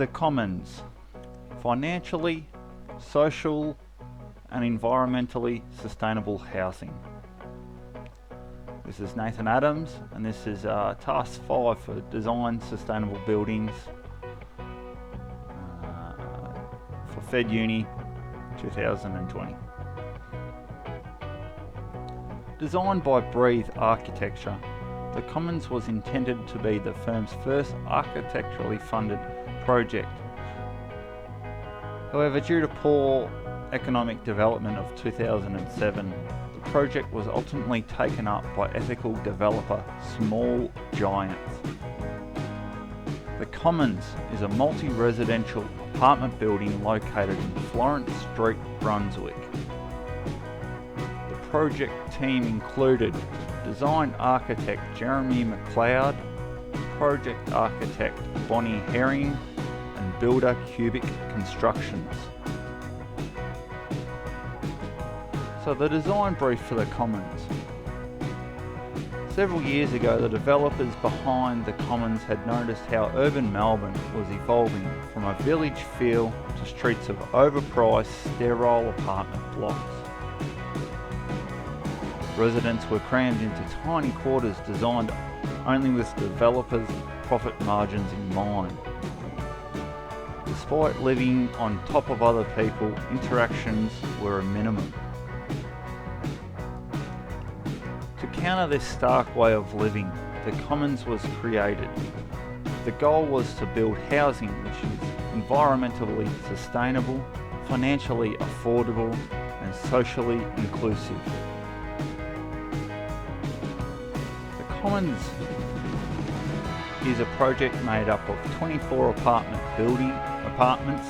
The Commons: financially, social and environmentally sustainable housing. This is Nathan Adams, and this is Task 5 for Design Sustainable Buildings for Fed Uni 2020. Designed by Breathe Architecture, the Commons was intended to be the firm's first architecturally funded project. However, due to poor economic development of 2007, the project was ultimately taken up by ethical developer Small Giants. The Commons is a multi-residential apartment building located in Florence Street, Brunswick. The project team included design architect Jeremy McLeod, project architect Bonnie Herring, and builder Cubic Constructions. So the design brief for the Commons. Several years ago, the developers behind the Commons had noticed how urban Melbourne was evolving from a village feel to streets of overpriced, sterile apartment blocks. Residents were crammed into tiny quarters designed only with developers' profit margins in mind. Despite living on top of other people, interactions were a minimum. To counter this stark way of living, the Commons was created. The goal was to build housing which is environmentally sustainable, financially affordable, and socially inclusive. The Commons is a project made up of 24 apartments,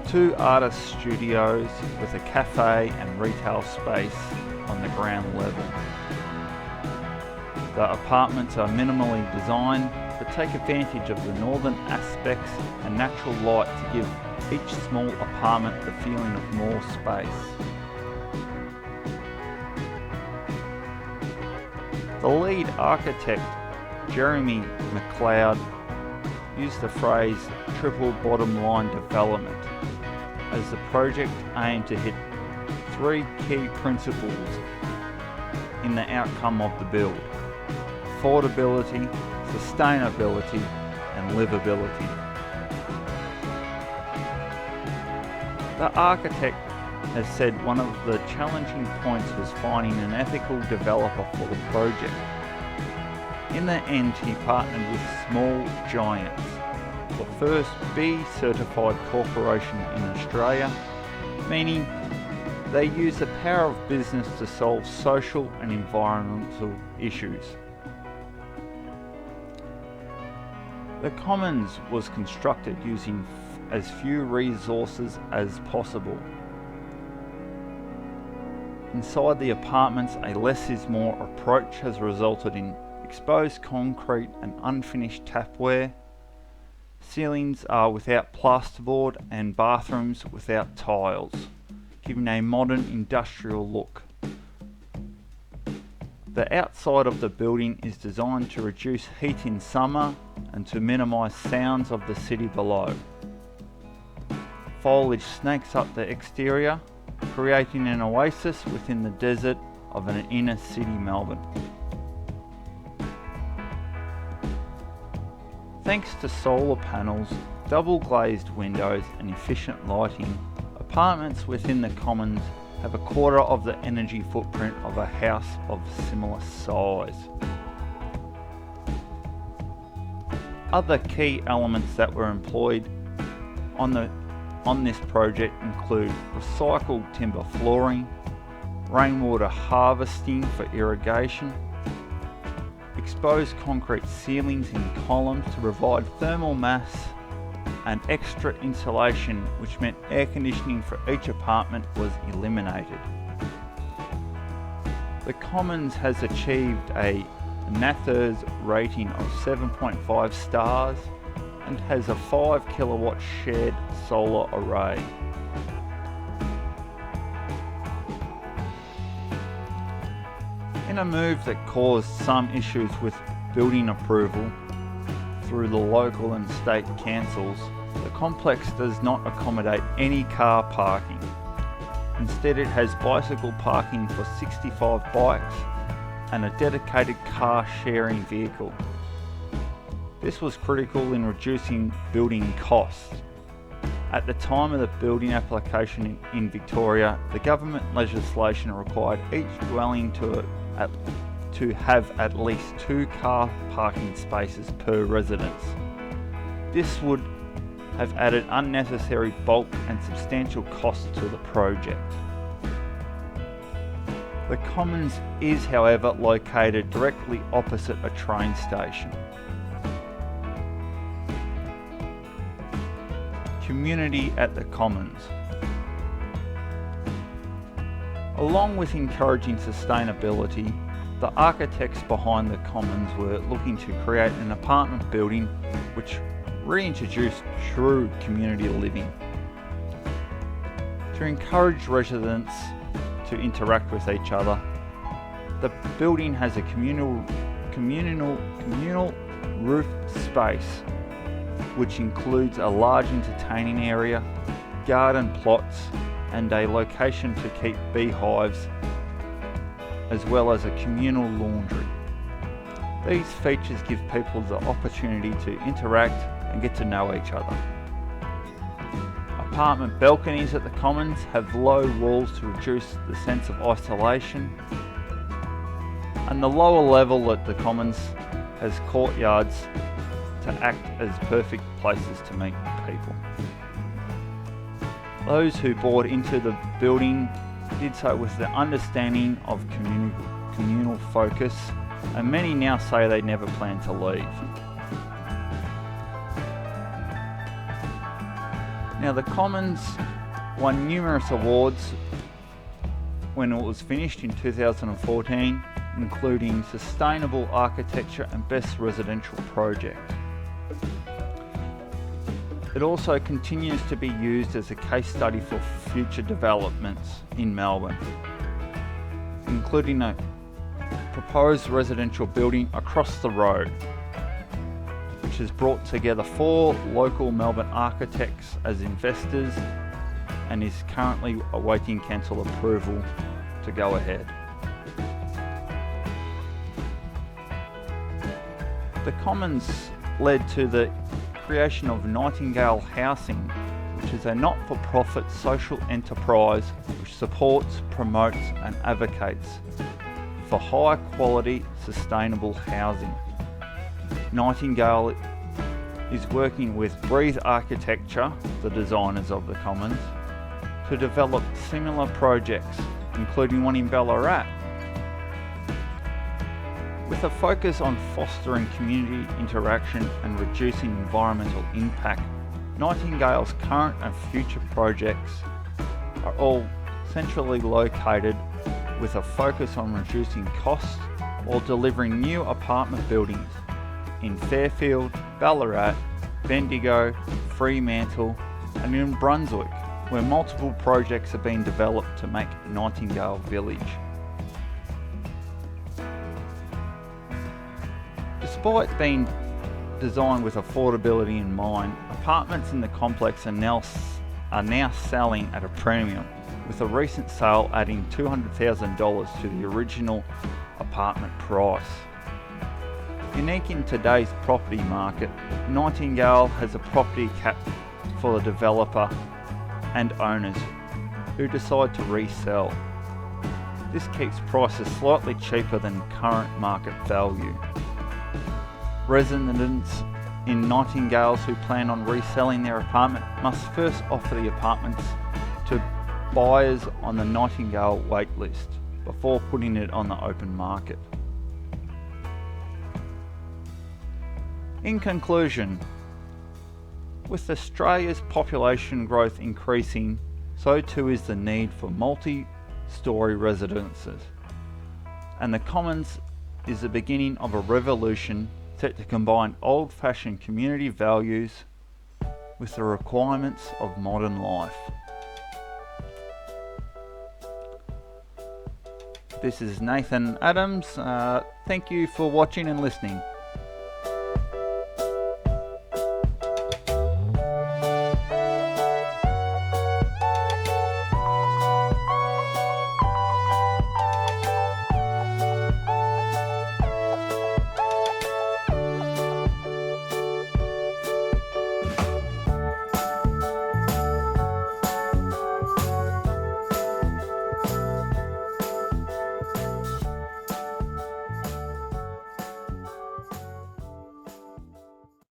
2 artist studios with a cafe and retail space on the ground level. The apartments are minimally designed but take advantage of the northern aspects and natural light to give each small apartment the feeling of more space. The lead architect, Jeremy McLeod, used the phrase triple bottom line development as the project aimed to hit 3 key principles in the outcome of the build: affordability, sustainability, and livability. The architect has said one of the challenging points was finding an ethical developer for the project. In the end, he partnered with Small Giants, the first B certified corporation in Australia, meaning they use the power of business to solve social and environmental issues. The Commons was constructed using as few resources as possible. Inside the apartments, a less is more approach has resulted in exposed concrete and unfinished tapware. Ceilings are without plasterboard and bathrooms without tiles, giving a modern industrial look. The outside of the building is designed to reduce heat in summer and to minimise sounds of the city below. Foliage snakes up the exterior, creating an oasis within the desert of an inner city Melbourne. Thanks to solar panels, double glazed windows and efficient lighting, apartments within the Commons have a quarter of the energy footprint of a house of similar size. Other key elements that were employed on this project include recycled timber flooring, rainwater harvesting for irrigation, exposed concrete ceilings in columns to provide thermal mass, and extra insulation, which meant air conditioning for each apartment was eliminated. The Commons has achieved a NATHERS rating of 7.5 stars and has a 5 kilowatt shared solar array. In a move that caused some issues with building approval, through the local and state councils, the complex does not accommodate any car parking. Instead, it has bicycle parking for 65 bikes and a dedicated car sharing vehicle. This was critical in reducing building costs. At the time of the building application in Victoria, the government legislation required each dwelling to have at least 2 car parking spaces per residence. This would have added unnecessary bulk and substantial costs to the project. The Commons is, however, located directly opposite a train station. Community at the Commons. Along with encouraging sustainability, the architects behind the Commons were looking to create an apartment building which reintroduced true community living. To encourage residents to interact with each other, the building has a communal roof space, which includes a large entertaining area, garden plots, and a location to keep beehives, as well as a communal laundry. These features give people the opportunity to interact and get to know each other. Apartment balconies at the Commons have low walls to reduce the sense of isolation, and the lower level at the Commons has courtyards to act as perfect places to meet people. Those who bought into the building did so with the understanding of communal focus, and many now say they never plan to leave. Now, the Commons won numerous awards when it was finished in 2014, including Sustainable Architecture and Best Residential Project. It also continues to be used as a case study for future developments in Melbourne, including a proposed residential building across the road, which has brought together 4 local Melbourne architects as investors and is currently awaiting council approval to go ahead. The Commons led to the creation of Nightingale Housing, which is a not-for-profit social enterprise which supports, promotes and advocates for high-quality, sustainable housing. Nightingale is working with Breathe Architecture, the designers of the Commons, to develop similar projects, including one in Ballarat. With a focus on fostering community interaction and reducing environmental impact, Nightingale's current and future projects are all centrally located with a focus on reducing costs while delivering new apartment buildings in Fairfield, Ballarat, Bendigo, Fremantle and in Brunswick, where multiple projects are being developed to make Nightingale Village. Despite being designed with affordability in mind, apartments in the complex are now selling at a premium, with a recent sale adding $200,000 to the original apartment price. Unique in today's property market, Nightingale has a property cap for the developer and owners who decide to resell. This keeps prices slightly cheaper than current market value. Residents in Nightingales who plan on reselling their apartment must first offer the apartments to buyers on the Nightingale waitlist before putting it on the open market. In conclusion, with Australia's population growth increasing, so too is the need for multi-storey residences, and the Commons is the beginning of a revolution set to combine old-fashioned community values with the requirements of modern life. This is Nathan Adams. Thank you for watching and listening.